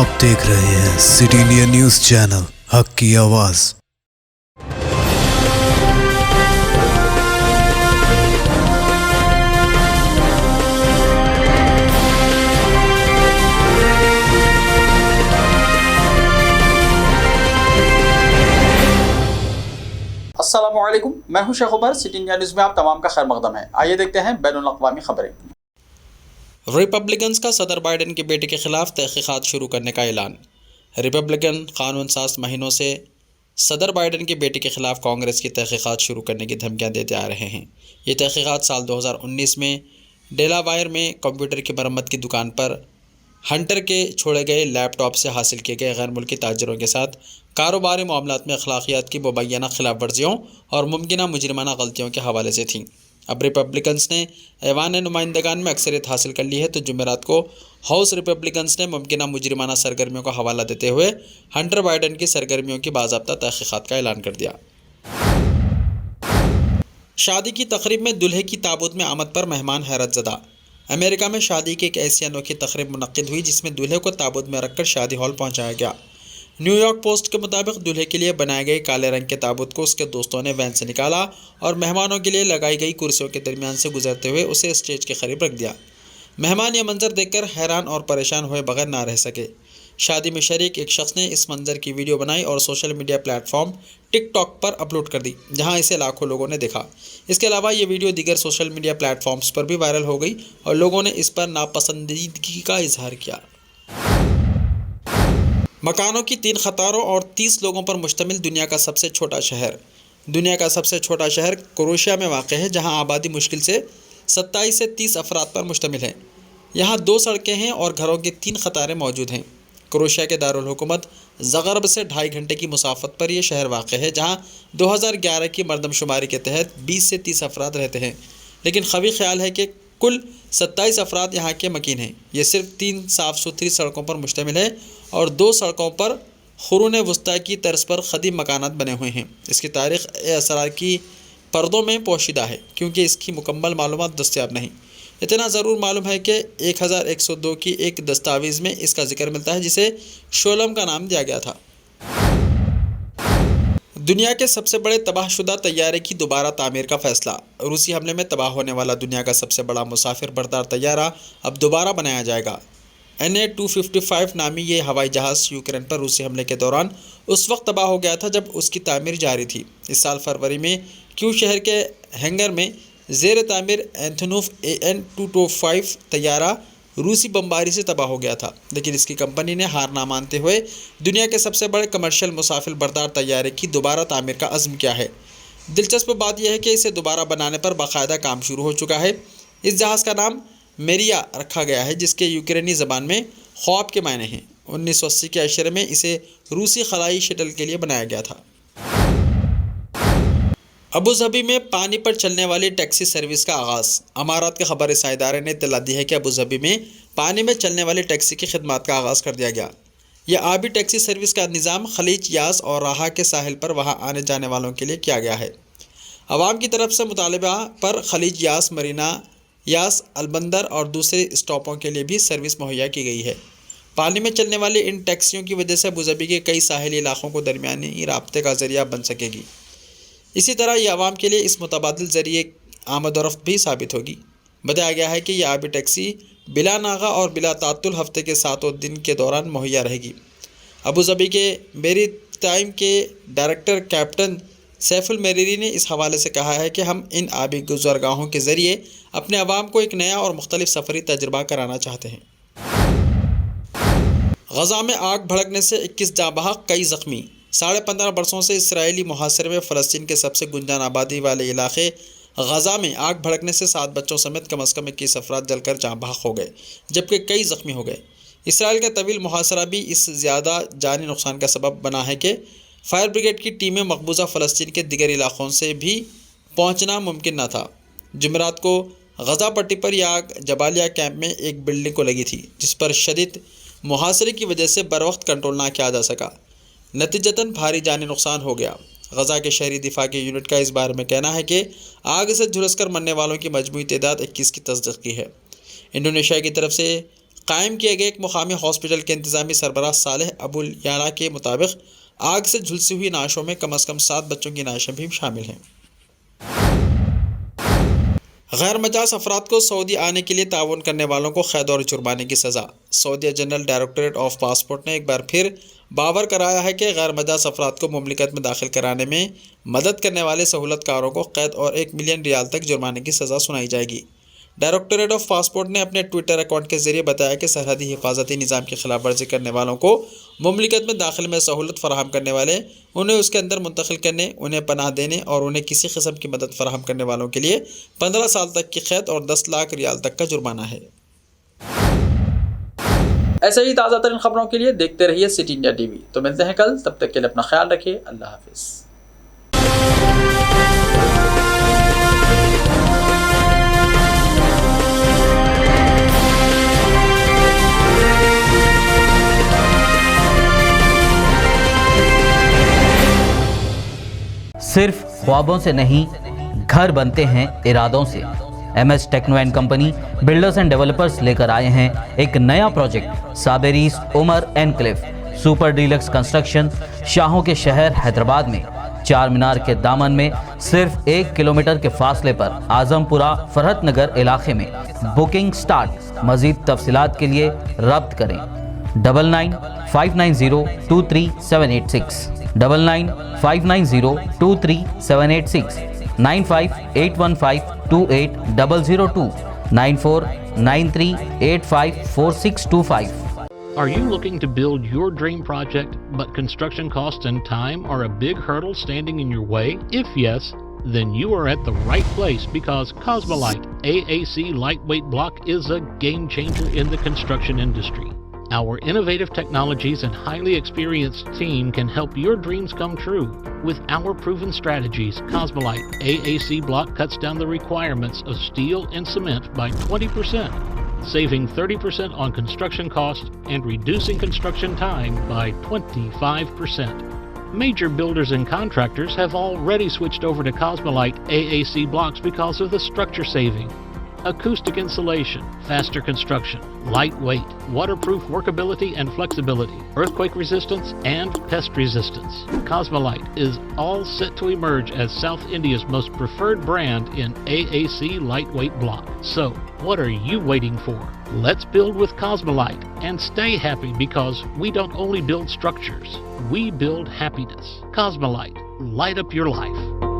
आप देख रहे हैं सिटी इंडिया न्यूज चैनल हक की आवाज। अस्सलामुअलैकुम, मैं हूं Sheikh Umar. City India news में आप तमाम का खैर मकदम है। आइए देखते हैं बैनुल-अक़वामी खबरें। रिपब्लिकन्स का सदर बाइडेन की बेटी के खिलाफ तहक़ीक़ात शुरू करने का ऐलान। रिपब्लिकन कानून साज महीनों से सदर बाइडेन की बेटी के खिलाफ कांग्रेस की तहक़ीक़ात शुरू करने की धमकियां देते आ रहे हैं। ये तहक़ीक़ात साल 2019 में डेलावायर में कंप्यूटर की मरम्मत की दुकान पर हंटर के छोड़े गए लैपटॉप से हासिल किए गए गैर मुल्की ताजरों के साथ कारोबारी मामलात में अखलाकियात की मुबैना खिलाफ वर्जियों और मुमकिन मुजरिमाना गलतियों के हवाले से थीं। अब रिपब्लिकन्स ने ऐवान नुमाइंदगान में अक्सरियत हासिल कर ली है, तो जुमेरात को हाउस रिपब्लिकन्स ने मुमकिन मुजरिमाना सरगर्मियों का हवाला देते हुए हंटर बाइडेन की सरगर्मियों की बाज़ाब्ता तहक़ीक़ात का ऐलान कर दिया। शादी की तकरीब में दूल्हे की ताबूत में आमद पर मेहमान हैरत ज़दा। अमेरिका में शादी की एक ऐसी अनोखी तकरीब मुनक्किद हुई जिसमें दूल्हे को ताबूत में रखकर शादी हॉल पहुंचाया गया। न्यूयॉर्क पोस्ट के मुताबिक दूल्हे के लिए बनाए गए काले रंग के ताबूत को उसके दोस्तों ने वैन से निकाला और मेहमानों के लिए लगाई गई कुर्सियों के दरमियान से गुजरते हुए उसे स्टेज के करीब रख दिया। मेहमान ये मंजर देखकर हैरान और परेशान हुए बगैर ना रह सके। शादी में शरीक एक शख्स ने इस मंजर की वीडियो बनाई और सोशल मीडिया प्लेटफॉर्म टिकटॉक पर अपलोड कर दी, जहां इसे लाखों लोगों ने देखा। इसके अलावा ये वीडियो दीगर सोशल मीडिया प्लेटफॉर्म्स पर भी वायरल हो गई और लोगों ने इस पर नापसंदीदगी का इजहार किया। मकानों की 3 क़तारों और 30 लोगों पर मुश्तमिल दुनिया का सबसे छोटा शहर। दुनिया का सबसे छोटा शहर क्रोएशिया में वाक़ है, जहां आबादी मुश्किल से 27 से 30 अफराद पर मुश्तमिल है। यहाँ 2 सड़कें हैं और घरों की 3 क़तारें मौजूद हैं। क्रोएशिया के दारुल हुकूमत ज़ग़रब से 2.5 घंटे की मुसाफत पर यह शहर वाक़ है, जहाँ 2011 की मरदमशुमारी के तहत 20 से 30 अफराद रहते हैं, लेकिन ख़वी ख्याल है कि कुल 27 अफराद यहाँ के मकीन हैं। ये सिर्फ 3 साफ़ सुथरी सड़कों पर मुश्तमिल है और 2 सड़कों पर क़ुरून वस्ता की तर्ज पर ख़दीम मकानात बने हुए हैं। इसकी तारीख़ असरार की पर्दों में पोशीदा है, क्योंकि इसकी मुकम्मल मालूमात दस्तयाब नहीं। इतना ज़रूर मालूम है कि 1102 की एक दस्तावेज़ में इसका जिक्र मिलता है, जिसे शोलम का नाम दिया गया था। दुनिया के सबसे बड़े तबाहशुदा तैयारे की दोबारा तामीर का फ़ैसला। रूसी हमले में तबाह होने वाला दुनिया का सबसे बड़ा मुसाफिर बरदार तैयारा अब दोबारा बनाया जाएगा। Na-255 नामी ये हवाई जहाज़ यूक्रेन पर रूसी हमले के दौरान उस वक्त तबाह हो गया था जब उसकी तामीर जारी थी। इस साल फरवरी में क्यू शहर के हैंगर में ज़ेर तामीर एंथोनोव AN-225 तैयारा रूसी बमबारी से तबाह हो गया था, लेकिन इसकी कंपनी ने हार ना मानते हुए दुनिया के सबसे बड़े कमर्शियल मुसाफिर बरदार तैयारे की दोबारा तामीर का अज़्म किया है। दिलचस्प बात यह है कि इसे दोबारा बनाने पर बाकायदा काम शुरू हो चुका है। इस जहाज़ का नाम मेरिया रखा गया है, जिसके यूक्रेनी ज़बान में ख्वाब के मायने हैं। 1980 के अशरे में इसे रूसी खलाई शटल के लिए बनाया गया था। अबू धाबी में पानी पर चलने वाली टैक्सी सर्विस का आगाज़। अमारात के खबर रसां इदारे ने इत्तला दी है कि अबू धाबी में पानी में चलने वाली टैक्सी की खिदमत का आगाज़ कर दिया गया। यह आबी टैक्सी सर्विस का निज़ाम खलीज यास और राहा के साहिल पर वहाँ आने जाने वालों के लिए किया गया है। अवाम की तरफ से मुतालबा पर खलीज यास, मरीना यास, अलबंदर और दूसरे स्टॉपों के लिए भी सर्विस मुहैया की गई है। पानी में चलने वाली इन टैक्सियों की वजह से अबू धाबी के कई साहिली इलाकों को दरमियानी राब्ते का ज़रिया बन सकेगी। इसी तरह यह आवाम के लिए इस मुतबादिल ज़रिए आमद और रफ्त भी साबित होगी। बताया गया है कि यह आबी टैक्सी बिला नागा और बिला तातुल हफ्ते के 7 दिन के दौरान मुहैया रहेगी। अबू धाबी के मेरी टाइम के डायरेक्टर कैप्टन सैफुल मेरीरी ने इस हवाले से कहा है कि हम इन आबी गुज़रगाहों के ज़रिए अपने अवाम को एक नया और मुख्तलिफ सफ़री तजुर्बा कराना चाहते हैं। गज़ा में आग भड़कने से 21 जाँ बहक, कई ज़ख्मी। 15.5 बरसों से इसराइली मुहासरे में फ़लस्तीन के सबसे गुंजान आबादी वाले इलाके गज़ा में आग भड़कने से 7 बच्चों समेत कम अज़ कम 21 अफराद जलकर जाँ बहक हो गए, जबकि कई ज़ख्मी हो गए। इसराइल का तवील मुहासरा भी इस ज़्यादा जानी नुकसान का सबब बना है कि फायर ब्रिगेड की टीमें मकबूजा फ़लस्तीन के दिगर इलाक़ों से भी पहुँचना मुमकिन न था। जुमेरात को गज़ा पट्टी पर यह आग जबालिया कैंप में एक बिल्डिंग को लगी थी, जिस पर शदीद मुहासरे की वजह से बर वक्त कंट्रोल ना किया जा सका। नतीजतन भारी जानी नुकसान हो गया। गज़ा के शहरी दिफा के यूनिट का इस बारे में कहना है कि आग से झुलस कर मरने वालों की मजमूई तादाद 21 की तस्दीक की है। इंडोनेशिया की तरफ से قائم کیے گئے ایک مقامی ہاسپٹل کے انتظامی سربراہ صالح ابو یالا کے مطابق آگ سے جھلسی ہوئی نعشوں میں کم از کم 7 بچوں کی نعشیں بھی شامل ہیں۔ غیر مجاز افراد کو سعودی آنے کے لیے تعاون کرنے والوں کو قید اور جرمانے کی سزا۔ سعودیہ جنرل ڈائریکٹوریٹ آف پاسپورٹ نے ایک بار پھر باور کرایا ہے کہ غیر مجاز افراد کو مملکت میں داخل کرانے میں مدد کرنے والے سہولت کاروں کو قید اور 1 ملین ریال تک جرمانے کی سزا سنائی جائے گی۔ ڈائریکٹوریٹ آف پاسپورٹ نے اپنے ٹویٹر اکاؤنٹ کے ذریعے بتایا کہ سرحدی حفاظتی نظام کی خلاف ورزی کرنے والوں کو مملکت میں داخل میں سہولت فراہم کرنے والے، انہیں اس کے اندر منتقل کرنے، انہیں پناہ دینے اور انہیں کسی قسم کی مدد فراہم کرنے والوں کے لیے 15 سال تک کی قید اور 10 لاکھ ریال تک کا جرمانہ ہے۔ ایسے ہی تازہ ترین خبروں کے لیے دیکھتے رہیے سٹی انڈیا ٹی وی۔ تو ملتے ہیں کل، تب تک کے لیے اپنا خیال رکھیے۔ اللہ حافظ۔ صرف خوابوں سے نہیں، گھر بنتے ہیں ارادوں سے۔ M S Techno and company builders and developers لے کر آئے ہیں ایک نیا پروجیکٹ، صابریز Umar enclave super deluxe construction, شاہوں کے شہر حیدرآباد میں، چار مینار کے دامن میں، صرف 1 کلومیٹر کے فاصلے پر اعظم پورہ فرحت نگر علاقے میں۔ Booking start. مزید تفصیلات کے لیے رابطہ کریں 9959023786 9959023786 9581528002 9493854625۔ Are you looking to build your dream project, but construction costs and time are a big hurdle standing in your way? If yes, then you are at the right place, because Cosmolite AAC lightweight block is a game changer in the construction industry. Our innovative technologies and highly experienced team can help your dreams come true. With our proven strategies, Cosmolite AAC block cuts down the requirements of steel and cement by 20%, saving 30% on construction costs and reducing construction time by 25%. Major builders and contractors have already switched over to Cosmolite AAC blocks because of the structure saving, acoustic insulation, faster construction, lightweight, waterproof workability and flexibility, earthquake resistance, and pest resistance. Cosmolite is all set to emerge as South India's most preferred brand in AAC lightweight block. So, what are you waiting for? Let's build with Cosmolite and stay happy, because we don't only build structures, we build happiness. Cosmolite, light up your life.